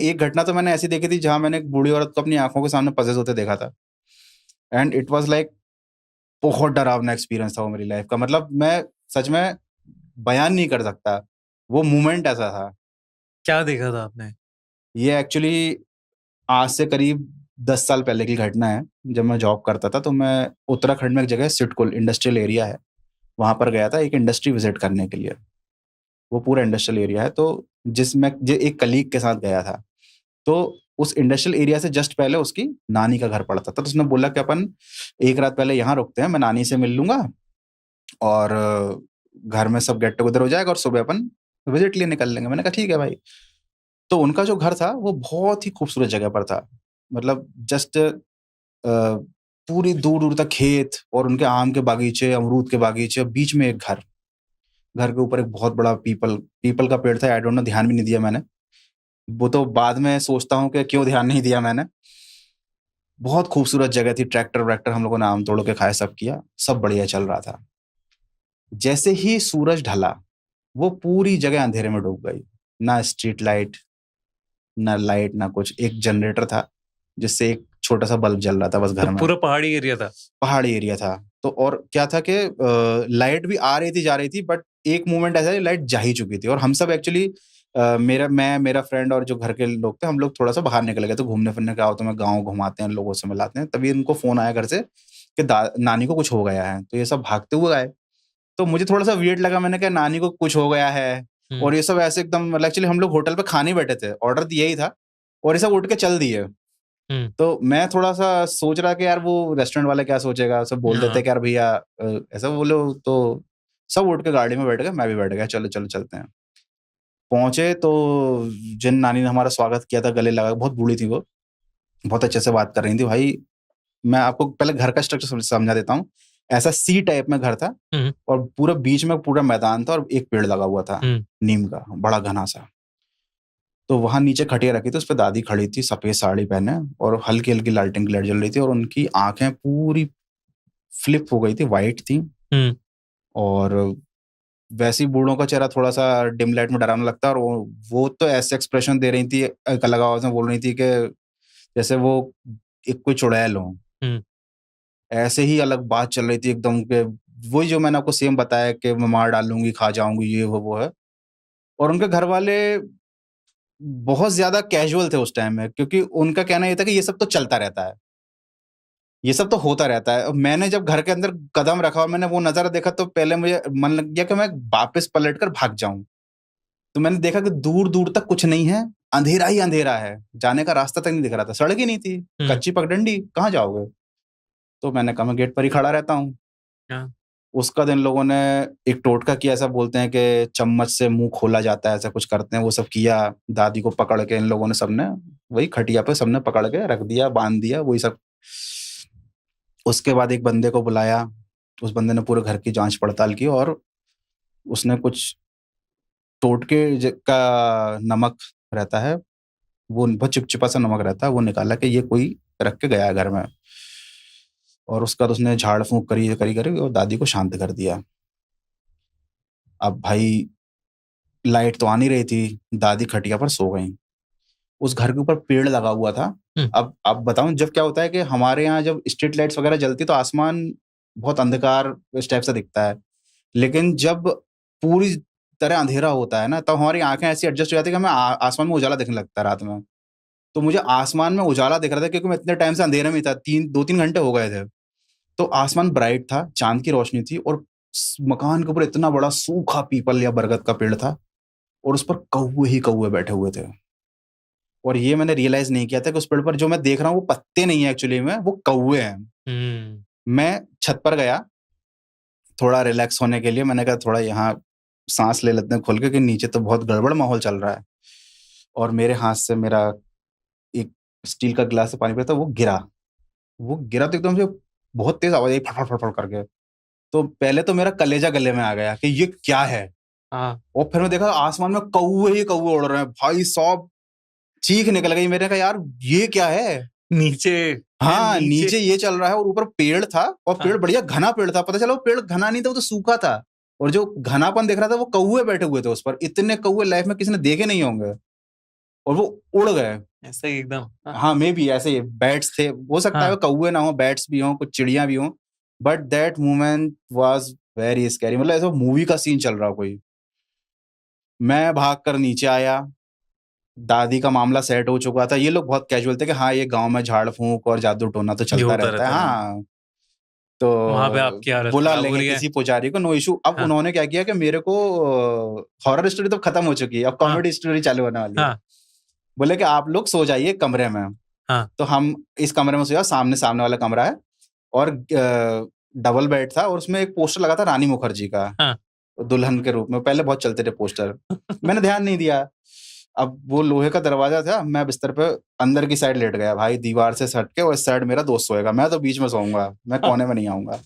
एक घटना तो मैंने ऐसी देखी थी जहां मैंने एक बूढ़ी औरत को अपनी आंखों के सामने पजेस होते देखा था, एंड इट वाज लाइक बहुत डरावना एक्सपीरियंस था वो मेरी लाइफ का। मतलब मैं सच में बयान नहीं कर सकता, वो मोमेंट ऐसा था। क्या देखा था आपने? ये एक्चुअली आज से करीब 10 साल पहले की घटना है। जब मैं जॉब करता था तो मैं उत्तराखंड में एक जगह सिडकुल इंडस्ट्रियल एरिया है, वहां पर गया था एक इंडस्ट्री विजिट करने के लिए। वो पूरा इंडस्ट्रियल एरिया है, तो जिसमें एक कलीग के साथ गया था। तो उस इंडस्ट्रियल एरिया से जस्ट पहले उसकी नानी का घर पड़ता था, तो उसने बोला कि अपन एक रात पहले यहाँ रुकते हैं, मैं नानी से मिल लूंगा और घर में सब गेट टुगेदर हो जाएगा और सुबह अपन विजिट लिए निकल लेंगे। मैंने कहा ठीक है भाई। तो उनका जो घर था वो बहुत ही खूबसूरत जगह पर था। मतलब जस्ट पूरी दूर दूर तक खेत और उनके आम के बागीचे, अमरूद के बागीचे, और बीच में एक घर। घर के ऊपर एक बहुत बड़ा पीपल पीपल का पेड़ था। आई डोंट नो, ध्यान भी नहीं दिया मैंने। वो तो बाद में सोचता हूँ कि क्यों ध्यान नहीं दिया मैंने। बहुत खूबसूरत जगह थी। ट्रैक्टर वैक्टर हम लोगों ने आम तोड़ के खाए, सब किया, सब बढ़िया चल रहा था। जैसे ही सूरज ढला वो पूरी जगह अंधेरे में डूब गई। ना स्ट्रीट लाइट, ना लाइट, ना कुछ। एक जनरेटर था जिससे एक छोटा सा बल्ब जल रहा था बस तो घर में। पूरा पहाड़ी एरिया था? पहाड़ी एरिया था। तो और क्या था कि लाइट भी आ रही थी जा रही थी, बट एक मोमेंट ऐसा लाइट जा ही चुकी थी। और हम सब एक्चुअली मेरा फ्रेंड और जो घर के लोग थे, हम लोग थोड़ा सा बाहर निकल गए थे घूमने फिरने का। तो मैं गाँव घुमाते हैं, लोगों से मिलाते हैं, तभी उनको फोन आया घर से कि नानी को कुछ हो गया है। तो ये सब भागते हुए आए। तो मुझे थोड़ा सा वियर्ड लगा। मैंने कहा नानी को कुछ हो गया है, और ये सब ऐसे एकदम। मतलब एक्चुअली हम लोग होटल पे खाने बैठे थे, ऑर्डर दिया ही था, और ये सब उठ के चल दिए। तो मैं थोड़ा सा सोच रहा कि यार वो रेस्टोरेंट वाले क्या सोचेगा, सब बोल देते कि यार भैया ऐसा बोलो। तो सब उठ के गाड़ी में बैठ गए, मैं भी बैठ गया, चलो चलो चलते हैं। पहुंचे तो जिन नानी ने हमारा स्वागत किया था, गले लगा, बहुत बूढ़ी थी वो, बहुत अच्छे से बात कर रही थी। भाई मैं आपको पहले घर का स्ट्रक्चर समझा देता हूँ। ऐसा सी टाइप में घर था, और पूरा बीच में पूरा मैदान था, और एक पेड़ लगा हुआ था नीम का, बड़ा घना सा। तो वहां नीचे खटिया रखी थी, उस पर दादी खड़ी थी सफेद साड़ी पहने, और हल्की हल्की लालटेन की लाइट जल रही थी, और उनकी आंखें पूरी फ्लिप हो गई थी, वाइट थी। और वैसे ही बूढ़ों का चेहरा थोड़ा सा डिम लाइट में डरावना लगता है। और वो तो ऐसे एक्सप्रेशन दे रही थी, एक अलग आवाज में बोल रही थी कि जैसे वो एक कोई चुड़ैल हो। ऐसे ही अलग बात चल रही थी एकदम के। वही जो मैंने आपको सेम बताया कि मैं मार डालूंगी, खा जाऊंगी, ये वो है। और उनके घर वाले बहुत ज्यादा कैजुअल थे उस टाइम में, क्योंकि उनका कहना ये था कि ये सब तो चलता रहता है, ये सब तो होता रहता है। और मैंने जब घर के अंदर कदम रखा और मैंने वो नजारा देखा, तो पहले मुझे मन लग गया कि मैं वापस पलट कर भाग जाऊं। तो मैंने देखा कि दूर दूर तक कुछ नहीं है, अंधेरा ही अंधेरा है, जाने का रास्ता तक नहीं दिख रहा था, सड़क ही नहीं थी, कच्ची पगडंडी, कहाँ जाओगे। तो मैंने कहा मैं गेट पर ही खड़ा रहता हूँ। उसका दिन लोगों ने एक टोटका किया, ऐसा बोलते हैं कि चम्मच से मुंह खोला जाता है, ऐसा कुछ करते हैं, वो सब किया। दादी को पकड़ के इन लोगों ने, सबने वही खटिया पे सबने पकड़ के रख दिया, बांध दिया, वही सब। उसके बाद एक बंदे को बुलाया। उस बंदे ने पूरे घर की जांच पड़ताल की, और उसने कुछ टोटके का नमक रहता है, वो बहुत चिपचिपा सा नमक रहता है, वो निकाला कि ये कोई रख के गया है घर में। और उसका तो उसने झाड़ फूंक करी करी करी और दादी को शांत कर दिया। अब भाई लाइट तो आ नहीं रही थी, दादी खटिया पर सो गई। उस घर के ऊपर पेड़ लगा हुआ था। अब बताऊं, जब क्या होता है कि हमारे यहाँ जब स्ट्रीट लाइट्स वगैरह जलती तो आसमान बहुत अंधकार इस टाइप से दिखता है, लेकिन जब पूरी तरह अंधेरा होता है ना, तब हमारी आंखें ऐसी एडजस्ट हो जाती है कि हमें आसमान में उजाला दिखने लगता है रात में। तो मुझे आसमान में उजाला दिख रहा था, क्योंकि मैं इतने टाइम से अंधेरे में था, 2-3 घंटे हो गए थे। तो आसमान ब्राइट था, चांद की रोशनी थी, और मकान के ऊपर इतना बड़ा सूखा पीपल या बरगद का पेड़ था, और उस पर कौवे ही कौवे बैठे हुए थे। और ये मैंने रियलाइज नहीं किया था कि उस पेड़ पर जो मैं देख रहा हूँ वो पत्ते नहीं है, एक्चुअली में वो कौवे हैं। मैं छत पर गया थोड़ा रिलैक्स होने के लिए। मैंने कहा थोड़ा यहाँ सांस ले लेते हैं खुल के, कि नीचे तो बहुत गड़बड़ माहौल चल रहा है। और मेरे हाथ से मेरा एक स्टील का गिलास से पानी पिया था, वो गिरा तो एकदम से बहुत तेज आवाज आई, फट फट फट फट करके। तो पहले तो मेरा कलेजा गले में आ गया कि ये क्या है। और फिर मैं देखा आसमान में कौवे ही कौवे उड़ रहे हैं भाई साहब। चीख निकल गई मेरे, कहा यार ये क्या है। नीचे? हाँ नीचे ये चल रहा है, और ऊपर पेड़ था, और पेड़ बढ़िया घना पेड़ था। पता चला वो पेड़ घना नहीं था, वो तो सूखा था। और जो घनापन दिख रहा था वो कौवे बैठे हुए थे उस पर। इतने कौवे लाइफ में किसी ने देखे नहीं होंगे। और वो उड़ गए। ऐसा ही एकदम। हाँ, मे बी ऐसे बैट्स थे, हो सकता है हाँ। वो कौवे ना हो, बैट्स भी हों, कुछ चिड़िया भी हों, but that moment was very scary. मतलब ऐसा मूवी का सीन चल रहा हो कोई। मैं भागकर नीचे आया, दादी का मामला सेट हो चुका था। ये लोग बहुत कैजुअल थे कि हाँ, ये गांव में झाड़ फूंक और जादू टोना तो ये चलता होता रहता है। रहता है। हाँ, वहाँ पे तो आपकी हालत बुला खराब हो लेंगे रही है। किसी पुजारी को, नो इशू। अब हाँ। उन्होंने क्या किया कि मेरे को हॉरर स्टोरी तो खत्म हो चुकी है, अब हाँ। कॉमेडी स्टोरी चालू होने वाली है। हाँ। बोले कि आप लोग सो जाइए कमरे में। हाँ। तो हम इस कमरे में सोया, सामने वाला कमरा है, और डबल बेड था, और उसमें एक पोस्टर लगा था रानी मुखर्जी का, हाँ। दुल्हन के रूप में। पहले बहुत चलते थे पोस्टर, मैंने ध्यान नहीं दिया। अब वो लोहे का दरवाजा था, मैं बिस्तर पे अंदर की साइड लेट गया भाई, दीवार से सट के, और इस साइड मेरा दोस्त सोएगा, मैं तो बीच में सोऊंगा, मैं कोने में नहीं आऊंगा।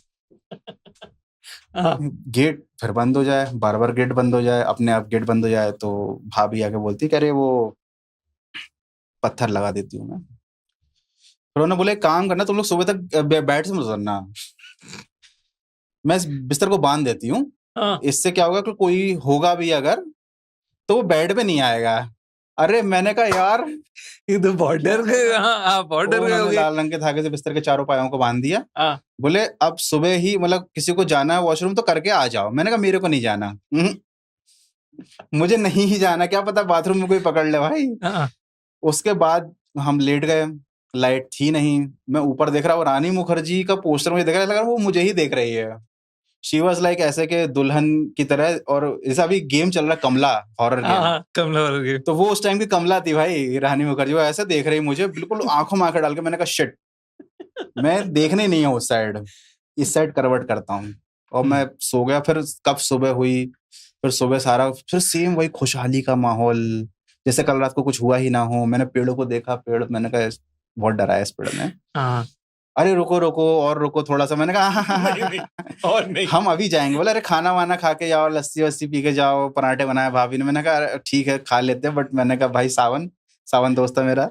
हाँ। गेट फिर बंद हो जाए, बार बार गेट बंद हो जाए, अपने आप गेट बंद हो जाए, तो भाभी आके बोलती कि अरे वो पत्थर लगा देती हूँ मैं। फिर उन्होंने बोले, काम करना, तुम लोग सुबह तक बेड से मत उतरना, मैं इस बिस्तर को बांध देती हूँ, हाँ। इससे क्या होगा कि कोई होगा भी अगर, तो वो बेड पे नहीं आएगा। अरे मैंने कहा यार, ये तो बहुत डर गए। हाँ, बहुत डर गए उन्होंने होगे। लाल रंग के धागे से बिस्तर के चारों पायों को बांध दिया। हाँ। बोले अब सुबह ही, मतलब किसी को जाना है वॉशरूम तो करके आ जाओ। मैंने कहा मेरे को नहीं जाना, मुझे नहीं ही जाना, क्या पता बाथरूम में कोई पकड़ ले भाई। हाँ। उसके बाद हम लेट गए, लाइट थी नहीं, मैं ऊपर देख रहा, वो रानी मुखर्जी का पोस्टर मुझे देख रहा, लगा वो मुझे ही देख रही है। शी वॉज लाइक ऐसे के दुल्हन की तरह, और जैसा अभी गेम चल रहा कमला, हॉरर गेम, हाँ, कमला वाला गेम। तो वो उस टाइम की कमला थी भाई, रानी मुखर्जी। वो ऐसे देख रही मुझे, बिल्कुल आंखों में आंखें डाल के। मैंने कहा शिट, मैं देखने नहीं हूँ उस साइड, इस साइड करवट करता हूँ। और मैं सो गया। फिर कब सुबह हुई, फिर सुबह सारा फिर सेम वही खुशहाली का माहौल, जैसे कल रात को कुछ हुआ ही ना हो। मैंने पेड़ों को देखा, पेड़, मैंने कहा बहुत डरा है इस पेड़ में। हाँ। अरे रुको रुको और रुको थोड़ा सा। मैंने कहा नहीं, और नहीं। हम अभी जाएंगे। बोले अरे खाना वाना खा के जाओ, लस्सी वस्सी पी के जाओ, पराठे बनाए भाभी ने। मैंने कहा अरे ठीक है खा लेते हैं, बट मैंने कहा भाई सावन दोस्त है मेरा,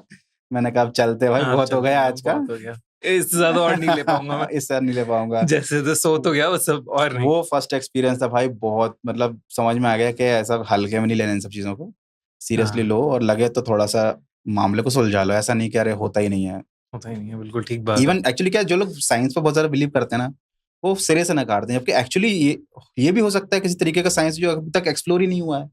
मैंने कहा अब चलते भाई, बहुत हो गया आज का, बहुत हो गया, इससे ज्यादा और नहीं ले पाऊंगा मैं। इससे नहीं ले पाऊंगा। जैसे तो सो तो गया वो सब, और नहीं। वो फर्स्ट एक्सपीरियंस था भाई, बहुत मतलब समझ में आ गया कि ऐसा हल्के में नहीं लेना इन सब चीजों को, सीरियसली लो, और लगे तो थोड़ा सा मामले को सुलझा लो, ऐसा नहीं कि अरे होता ही नहीं है। होता ही नहीं है, बिल्कुल ठीक बात है। इवन एक्चुअली क्या, जो लोग साइंस पे बहुत ज्यादा बिलीव करते हैं ना, वो सिरे से नकारते हैं, जबकि एक्चुअली ये भी हो सकता है किसी तरीके का साइंस जो अभी तक एक्सप्लोर ही नहीं हुआ है।